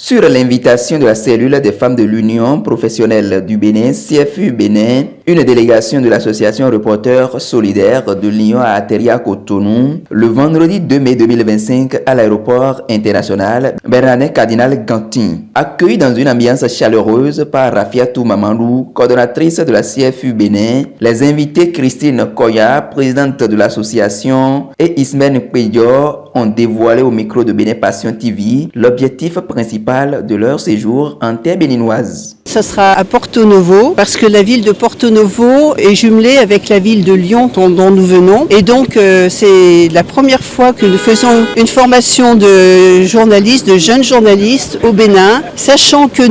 Sur l'invitation de la cellule des femmes de l'Union professionnelle du Bénin, CFU Bénin, une délégation de l'association Reporters Solidaires de Lyon a atterri à Cotonou le vendredi 2 mai 2025 à l'aéroport international Bernardin Cardinal Gantin. Accueillie dans une ambiance chaleureuse par Rafiatou Mamadou, coordonnatrice de la CFU Bénin, les invités Christine Koya, présidente de l'association, et Ismaël Pédior ont dévoilé au micro de Bénin Passion TV l'objectif principal de leur séjour en terre béninoise. Ça sera à Porto Novo parce que la ville de Porto Novo est jumelée avec la ville de Lyon dont nous venons. Et donc c'est la première fois que nous faisons une formation de journalistes, de jeunes journalistes au Bénin, sachant que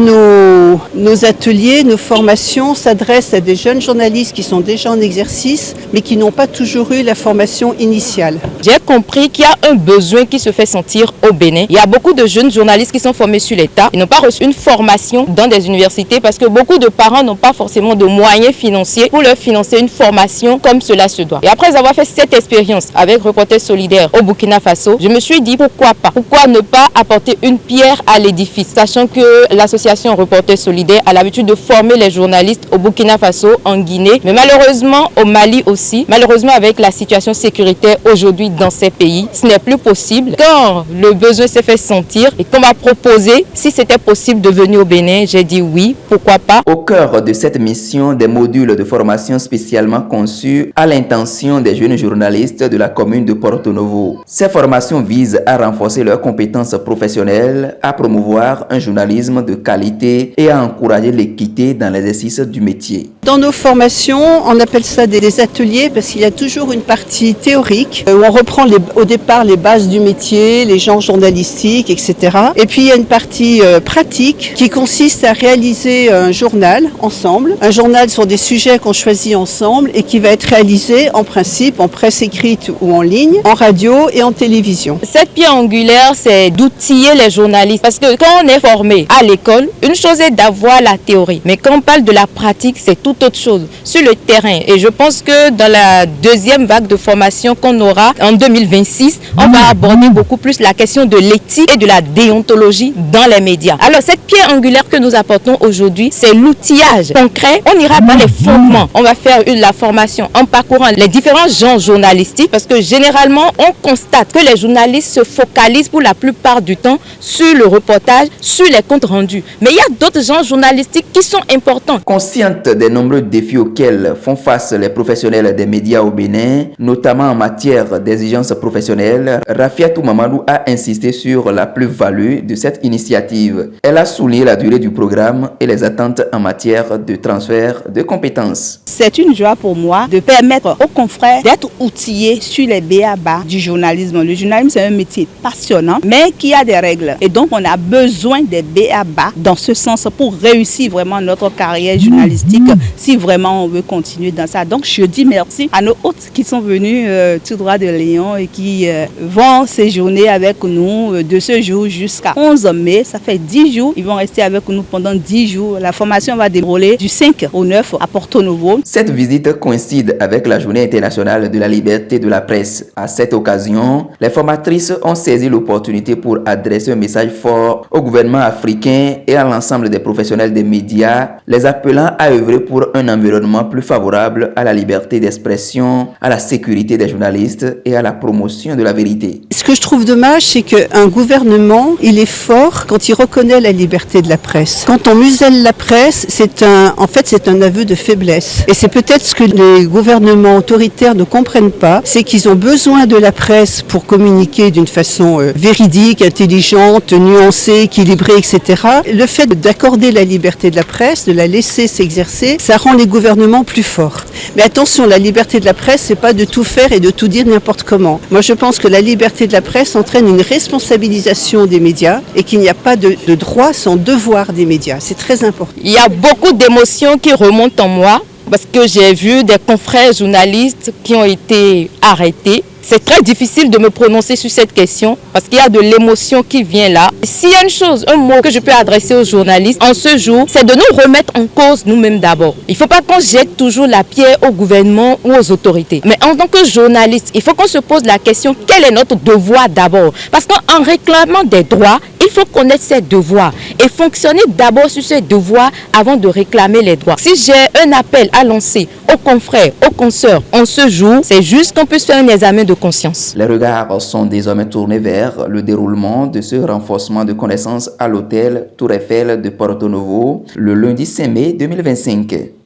nos ateliers, nos formations s'adressent à des jeunes journalistes qui sont déjà en exercice mais qui n'ont pas toujours eu la formation initiale. J'ai compris qu'il y a un besoin qui se fait sentir au Bénin. Il y a beaucoup de jeunes journalistes qui sont formés sur l'État. Ils n'ont pas reçu une formation dans des universités parce que beaucoup de parents n'ont pas forcément de moyens financiers pour leur financer une formation comme cela se doit. Et après avoir fait cette expérience avec Reporters Solidaires au Burkina Faso, je me suis dit pourquoi pas? Pourquoi ne pas apporter une pierre à l'édifice, sachant que l'association Reporters Solidaires a l'habitude de former les journalistes au Burkina Faso, en Guinée, mais malheureusement au Mali aussi. Malheureusement avec la situation sécuritaire aujourd'hui dans ces pays, ce n'est plus possible. Quand le besoin s'est fait sentir et qu'on m'a proposé si c'était possible de venir au Bénin, j'ai dit oui. Pourquoi pas? Au cœur de cette mission, des modules de formation spécialement conçus à l'intention des jeunes journalistes de la commune de Porto Novo. Ces formations visent à renforcer leurs compétences professionnelles, à promouvoir un journalisme de qualité et à encourager l'équité dans l'exercice du métier. Dans nos formations, on appelle ça des ateliers parce qu'il y a toujours une partie théorique où on reprend au départ les bases du métier, les genres journalistiques, etc. Et puis il y a une partie pratique qui consiste à réaliser un journal ensemble, un journal sur des sujets qu'on choisit ensemble et qui va être réalisé en principe en presse écrite ou en ligne, en radio et en télévision. Cette pierre angulaire, c'est d'outiller les journalistes parce que quand on est formé à l'école, une chose est d'avoir la théorie, mais quand on parle de la pratique, c'est tout autre chose sur le terrain. Et je pense que dans la deuxième vague de formation qu'on aura en 2026, on va aborder beaucoup plus la question de l'éthique et de la déontologie dans les médias. Alors cette pierre angulaire que nous apportons aujourd'hui, c'est l'outillage concret. On ira dans les fondements. On va faire la formation en parcourant les différents genres journalistiques parce que généralement, on constate que les journalistes se focalisent pour la plupart du temps sur le reportage, sur les comptes rendus. Mais il y a d'autres genres journalistiques qui sont importants. Consciente des nombreux défis auxquels font face les professionnels des médias au Bénin, notamment en matière d'exigences professionnelles, Rafiatou Mamadou a insisté sur la plus-value de cette initiative. Elle a souligné la durée du programme et les attentes en matière de transfert de compétences. C'est une joie pour moi de permettre aux confrères d'être outillés sur les b.a.-ba du journalisme. Le journalisme, c'est un métier passionnant, mais qui a des règles. Et donc, on a besoin des b.a.-ba dans ce sens pour réussir vraiment notre carrière journalistique, si vraiment on veut continuer dans ça. Donc, je dis merci à nos hôtes qui sont venus tout droit de Lyon et qui vont séjourner avec nous de ce jour jusqu'à 11 mai. Ça fait 10 jours. Ils vont rester avec nous pendant 10 jours. La formation va dérouler du 5 au 9 à Porto Novo. Cette visite coïncide avec la Journée internationale de la liberté de la presse. À cette occasion, les formatrices ont saisi l'opportunité pour adresser un message fort au gouvernement africain et à l'ensemble des professionnels des médias, les appelant à œuvrer pour un environnement plus favorable à la liberté d'expression, à la sécurité des journalistes et à la promotion de la vérité. Ce que je trouve dommage, c'est qu'un gouvernement, il est fort quand il reconnaît la liberté de la presse. Quand on muselle la presse, c'est un aveu de faiblesse. Et c'est peut-être ce que les gouvernements autoritaires ne comprennent pas, c'est qu'ils ont besoin de la presse pour communiquer d'une façon véridique, intelligente, nuancée, équilibrée, etc. Le fait d'accorder la liberté de la presse, de la laisser s'exercer, ça rend les gouvernements plus forts. Mais attention, la liberté de la presse, c'est pas de tout faire et de tout dire n'importe comment. Moi, je pense que la liberté de la presse entraîne une responsabilisation des médias et qu'il n'y a pas de droit sans devoir des médias. C'est très important. Il y a beaucoup d'émotions qui remontent en moi parce que j'ai vu des confrères journalistes qui ont été arrêtés. C'est très difficile de me prononcer sur cette question parce qu'il y a de l'émotion qui vient là. S'il y a une chose, un mot que je peux adresser aux journalistes en ce jour, c'est de nous remettre en cause nous-mêmes d'abord. Il ne faut pas qu'on jette toujours la pierre au gouvernement ou aux autorités. Mais en tant que journaliste, il faut qu'on se pose la question, quel est notre devoir d'abord? Parce qu'en réclamant des droits, il il faut connaître ses devoirs et fonctionner d'abord sur ses devoirs avant de réclamer les droits. Si j'ai un appel à lancer aux confrères, aux consoeurs en ce jour, c'est juste qu'on puisse faire un examen de conscience. Les regards sont désormais tournés vers le déroulement de ce renforcement de connaissances à l'hôtel Tour Eiffel de Porto Novo le lundi 5 mai 2025.